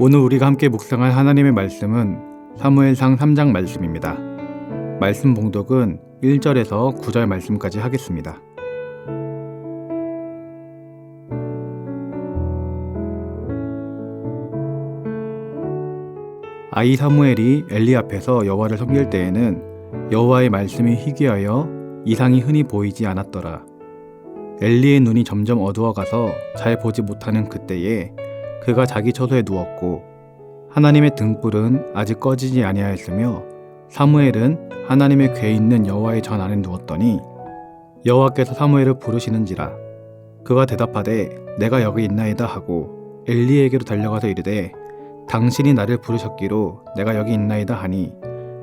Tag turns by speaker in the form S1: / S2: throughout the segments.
S1: 오늘 우리가 함께 묵상할 하나님의 말씀은 사무엘상 3장 말씀입니다. 말씀 봉독은 1절에서 9절 말씀까지 하겠습니다. 아이 사무엘이 엘리 앞에서 여호와를 섬길 때에는 여호와의 말씀이 희귀하여 이상이 흔히 보이지 않았더라. 엘리의 눈이 점점 어두워가서 잘 보지 못하는 그때에 그가 자기 처소에 누웠고 하나님의 등불은 아직 꺼지지 아니하였으며 사무엘은 하나님의 궤에 있는 여호와의 전 안에 누웠더니 여호와께서 사무엘을 부르시는지라. 그가 대답하되 내가 여기 있나이다 하고 엘리에게로 달려가서 이르되 당신이 나를 부르셨기로 내가 여기 있나이다 하니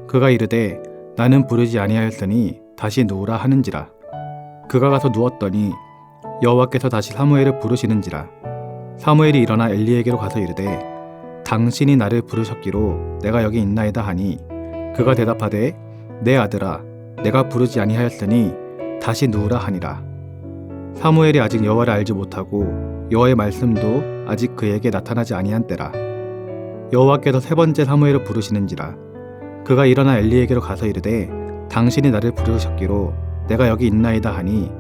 S1: 그가 이르되 나는 부르지 아니하였으니 다시 누우라 하는지라. 그가 가서 누웠더니 여호와께서 다시 사무엘을 부르시는지라. 사무엘이 일어나 엘리에게로 가서 이르되 당신이 나를 부르셨기로 내가 여기 있나이다 하니 그가 대답하되 내 아들아 내가 부르지 아니하였으니 다시 누우라 하니라. 사무엘이 아직 여호와를 알지 못하고 여호와의 말씀도 아직 그에게 나타나지 아니한 때라. 여호와께서 세 번째 사무엘을 부르시는지라. 그가 일어나 엘리에게로 가서 이르되 당신이 나를 부르셨기로 내가 여기 있나이다 하니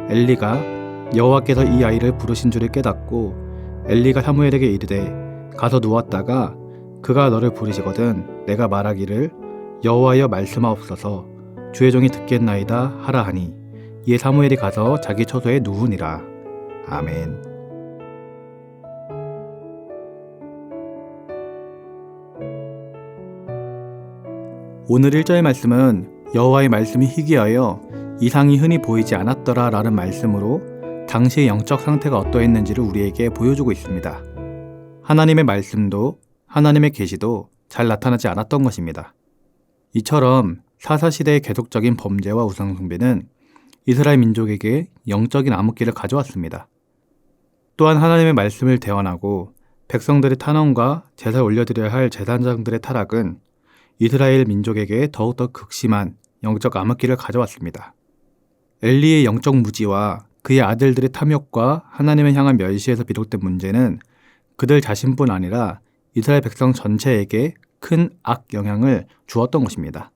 S1: 엘리가 여호와께서 이 아이를 부르신 줄을 깨닫고 엘리가 사무엘에게 이르되 가서 누웠다가 그가 너를 부르시거든 내가 말하기를 여호와여 말씀하옵소서 주의 종이 듣겠나이다 하라 하니 이에 사무엘이 가서 자기 처소에 누우니라. 아멘. 오늘 1절 말씀은 여호와의 말씀이 희귀하여 이상이 흔히 보이지 않았더라 라는 말씀으로 당시의 영적 상태가 어떠했는지를 우리에게 보여주고 있습니다. 하나님의 말씀도 하나님의 계시도 잘 나타나지 않았던 것입니다. 이처럼 사사시대의 계속적인 범죄와 우상숭배는 이스라엘 민족에게 영적인 암흑기를 가져왔습니다. 또한 하나님의 말씀을 대언하고 백성들의 탄원과 제사를 올려드려야 할 제사장들의 타락은 이스라엘 민족에게 더욱더 극심한 영적 암흑기를 가져왔습니다. 엘리의 영적 무지와 그의 아들들의 탐욕과 하나님을 향한 멸시에서 비롯된 문제는 그들 자신뿐 아니라 이스라엘 백성 전체에게 큰 악영향을 주었던 것입니다.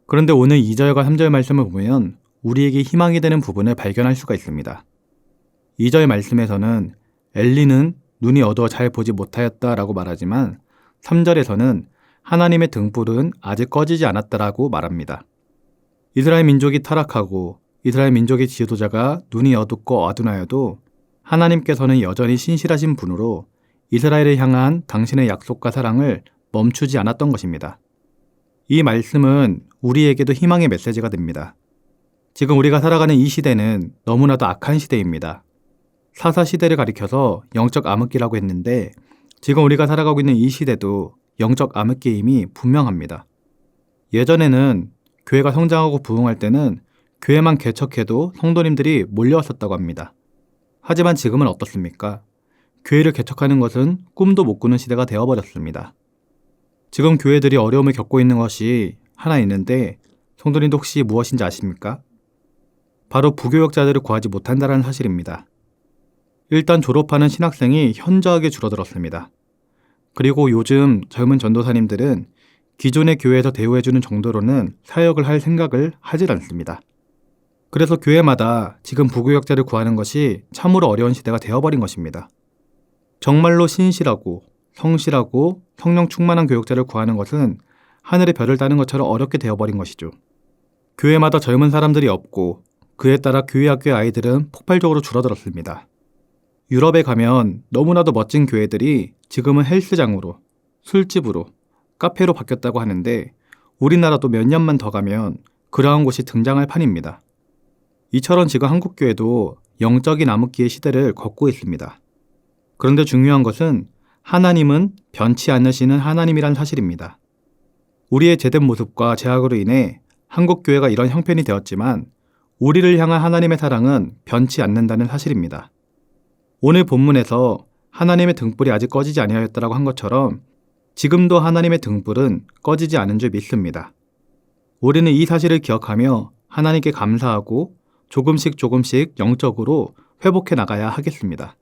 S1: 그런데 오늘 2절과 3절 말씀을 보면 우리에게 희망이 되는 부분을 발견할 수가 있습니다. 2절 말씀에서는 엘리는 눈이 어두워 잘 보지 못하였다라고 말하지만 3절에서는 하나님의 등불은 아직 꺼지지 않았다라고 말합니다. 이스라엘 민족이 타락하고 이스라엘 민족의 지도자가 눈이 어둡고 어두나여도 하나님께서는 여전히 신실하신 분으로 이스라엘을 향한 당신의 약속과 사랑을 멈추지 않았던 것입니다. 이 말씀은 우리에게도 희망의 메시지가 됩니다. 지금 우리가 살아가는 이 시대는 너무나도 악한 시대입니다. 사사시대를 가리켜서 영적 암흑기라고 했는데 지금 우리가 살아가고 있는 이 시대도 영적 암흑기임이 분명합니다. 예전에는 교회가 성장하고 부흥할 때는 교회만 개척해도 성도님들이 몰려왔었다고 합니다. 하지만 지금은 어떻습니까? 교회를 개척하는 것은 꿈도 못 꾸는 시대가 되어버렸습니다. 지금 교회들이 어려움을 겪고 있는 것이 하나 있는데 성도님도 혹시 무엇인지 아십니까? 바로 부교역자들을 구하지 못한다는 사실입니다. 일단 졸업하는 신학생이 현저하게 줄어들었습니다. 그리고 요즘 젊은 전도사님들은 기존의 교회에서 대우해주는 정도로는 사역을 할 생각을 하질 않습니다. 그래서 교회마다 지금 부교역자를 구하는 것이 참으로 어려운 시대가 되어버린 것입니다. 정말로 신실하고 성실하고 성령 충만한 교역자를 구하는 것은 하늘의 별을 따는 것처럼 어렵게 되어버린 것이죠. 교회마다 젊은 사람들이 없고 그에 따라 교회 학교의 아이들은 폭발적으로 줄어들었습니다. 유럽에 가면 너무나도 멋진 교회들이 지금은 헬스장으로, 술집으로, 카페로 바뀌었다고 하는데 우리나라도 몇 년만 더 가면 그러한 곳이 등장할 판입니다. 이처럼 지금 한국교회도 영적인 암흑기의 시대를 걷고 있습니다. 그런데 중요한 것은 하나님은 변치 않으시는 하나님이란 사실입니다. 우리의 제된 모습과 제약으로 인해 한국교회가 이런 형편이 되었지만 우리를 향한 하나님의 사랑은 변치 않는다는 사실입니다. 오늘 본문에서 하나님의 등불이 아직 꺼지지 아니하였다라고 한 것처럼 지금도 하나님의 등불은 꺼지지 않은 줄 믿습니다. 우리는 이 사실을 기억하며 하나님께 감사하고 조금씩 영적으로 회복해 나가야 하겠습니다.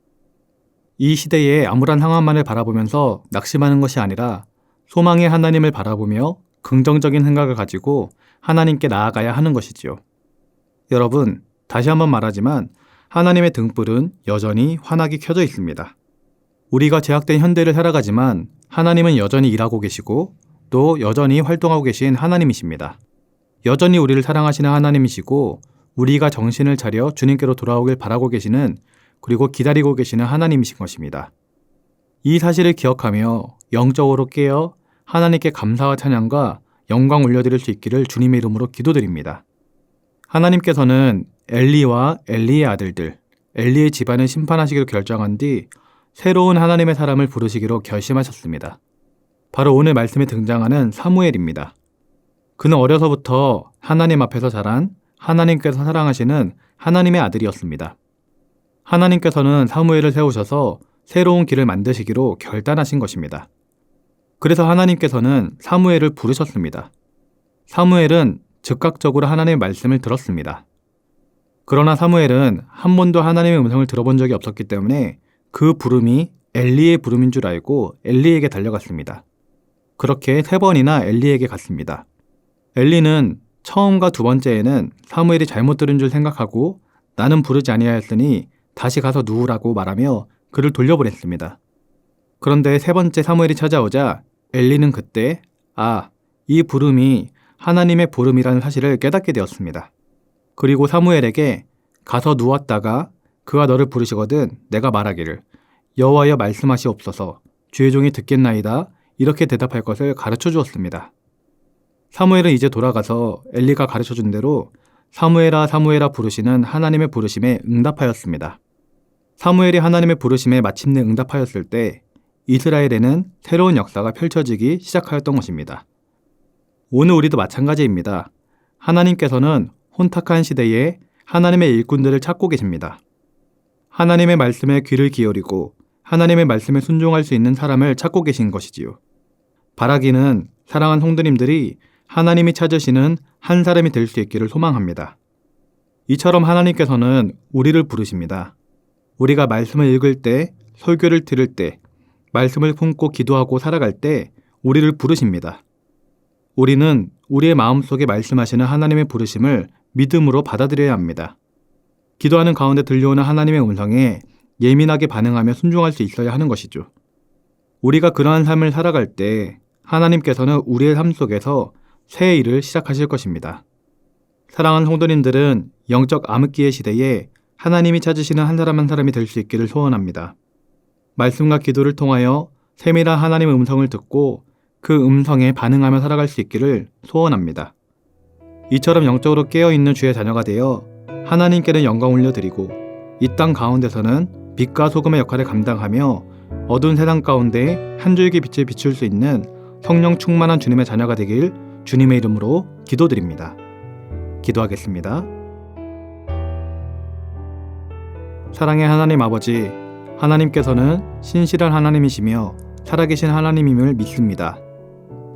S1: 이 시대의 암울한 상황만을 바라보면서 낙심하는 것이 아니라 소망의 하나님을 바라보며 긍정적인 생각을 가지고 하나님께 나아가야 하는 것이지요. 여러분, 다시 한번 말하지만 하나님의 등불은 여전히 환하게 켜져 있습니다. 우리가 제약된 현대를 살아가지만 하나님은 여전히 일하고 계시고 또 여전히 활동하고 계신 하나님이십니다. 여전히 우리를 사랑하시는 하나님이시고 우리가 정신을 차려 주님께로 돌아오길 바라고 계시는 그리고 기다리고 계시는 하나님이신 것입니다. 이 사실을 기억하며 영적으로 깨어 하나님께 감사와 찬양과 영광 올려드릴 수 있기를 주님의 이름으로 기도드립니다. 하나님께서는 엘리와 엘리의 아들들, 엘리의 집안을 심판하시기로 결정한 뒤 새로운 하나님의 사람을 부르시기로 결심하셨습니다. 바로 오늘 말씀에 등장하는 사무엘입니다. 그는 어려서부터 하나님 앞에서 자란 하나님께서 사랑하시는 하나님의 아들이었습니다. 하나님께서는 사무엘을 세우셔서 새로운 길을 만드시기로 결단하신 것입니다. 그래서 하나님께서는 사무엘을 부르셨습니다. 사무엘은 즉각적으로 하나님의 말씀을 들었습니다. 그러나 사무엘은 한 번도 하나님의 음성을 들어본 적이 없었기 때문에 그 부름이 엘리의 부름인 줄 알고 엘리에게 달려갔습니다. 그렇게 3번이나 엘리에게 갔습니다. 엘리는 처음과 2번째에는 사무엘이 잘못 들은 줄 생각하고 나는 부르지 아니하였으니 다시 가서 누우라고 말하며 그를 돌려보냈습니다. 그런데 3번째 사무엘이 찾아오자 엘리는 그때 이 부름이 하나님의 부름이라는 사실을 깨닫게 되었습니다. 그리고 사무엘에게 가서 누웠다가 그가 너를 부르시거든 내가 말하기를 여호와여 말씀하시옵소서 주의 종이 듣겠나이다 이렇게 대답할 것을 가르쳐 주었습니다. 사무엘은 이제 돌아가서 엘리가 가르쳐 준 대로 사무엘아 사무엘아 부르시는 하나님의 부르심에 응답하였습니다. 사무엘이 하나님의 부르심에 마침내 응답하였을 때 이스라엘에는 새로운 역사가 펼쳐지기 시작하였던 것입니다. 오늘 우리도 마찬가지입니다. 하나님께서는 혼탁한 시대에 하나님의 일꾼들을 찾고 계십니다. 하나님의 말씀에 귀를 기울이고 하나님의 말씀에 순종할 수 있는 사람을 찾고 계신 것이지요. 바라기는 사랑하는 성도님들이 하나님이 찾으시는 한 사람이 될 수 있기를 소망합니다. 이처럼 하나님께서는 우리를 부르십니다. 우리가 말씀을 읽을 때, 설교를 들을 때, 말씀을 품고 기도하고 살아갈 때 우리를 부르십니다. 우리는 우리의 마음속에 말씀하시는 하나님의 부르심을 믿음으로 받아들여야 합니다. 기도하는 가운데 들려오는 하나님의 음성에 예민하게 반응하며 순종할 수 있어야 하는 것이죠. 우리가 그러한 삶을 살아갈 때 하나님께서는 우리의 삶 속에서 새 일을 시작하실 것입니다. 사랑하는 성도님들은 영적 암흑기의 시대에 하나님이 찾으시는 한 사람 한 사람이 될 수 있기를 소원합니다. 말씀과 기도를 통하여 세밀한 하나님의 음성을 듣고 그 음성에 반응하며 살아갈 수 있기를 소원합니다. 이처럼 영적으로 깨어있는 주의 자녀가 되어 하나님께는 영광 올려드리고 이 땅 가운데서는 빛과 소금의 역할을 감당하며 어두운 세상 가운데 한 줄기 빛을 비출 수 있는 성령 충만한 주님의 자녀가 되길 주님의 이름으로 기도드립니다. 기도하겠습니다. 사랑의 하나님 아버지, 하나님께서는 신실한 하나님이시며 살아계신 하나님임을 믿습니다.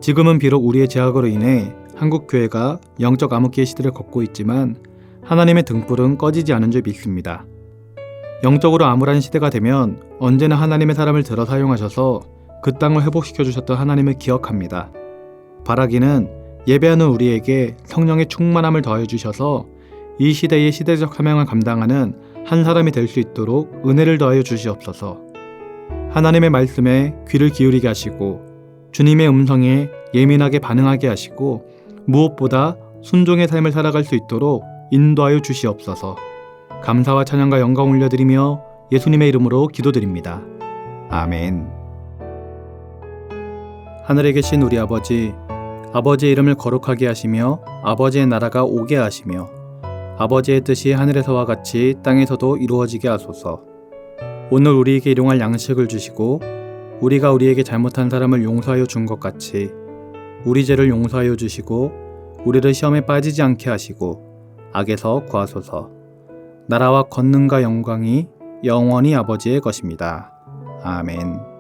S1: 지금은 비록 우리의 죄악으로 인해 한국교회가 영적 암흑기의 시대를 걷고 있지만 하나님의 등불은 꺼지지 않은 줄 믿습니다. 영적으로 암울한 시대가 되면 언제나 하나님의 사람을 들어 사용하셔서 그 땅을 회복시켜 주셨던 하나님을 기억합니다. 바라기는 예배하는 우리에게 성령의 충만함을 더해 주셔서 이 시대의 시대적 사명을 감당하는 한 사람이 될 수 있도록 은혜를 더하여 주시옵소서. 하나님의 말씀에 귀를 기울이게 하시고 주님의 음성에 예민하게 반응하게 하시고 무엇보다 순종의 삶을 살아갈 수 있도록 인도하여 주시옵소서. 감사와 찬양과 영광 올려드리며 예수님의 이름으로 기도드립니다. 아멘. 하늘에 계신 우리 아버지, 아버지의 이름을 거룩하게 하시며 아버지의 나라가 오게 하시며 아버지의 뜻이 하늘에서와 같이 땅에서도 이루어지게 하소서. 오늘 우리에게 일용할 양식을 주시고 우리가 우리에게 잘못한 사람을 용서하여 준 것 같이 우리 죄를 용서하여 주시고 우리를 시험에 빠지지 않게 하시고 악에서 구하소서. 나라와 권능과 영광이 영원히 아버지의 것입니다. 아멘.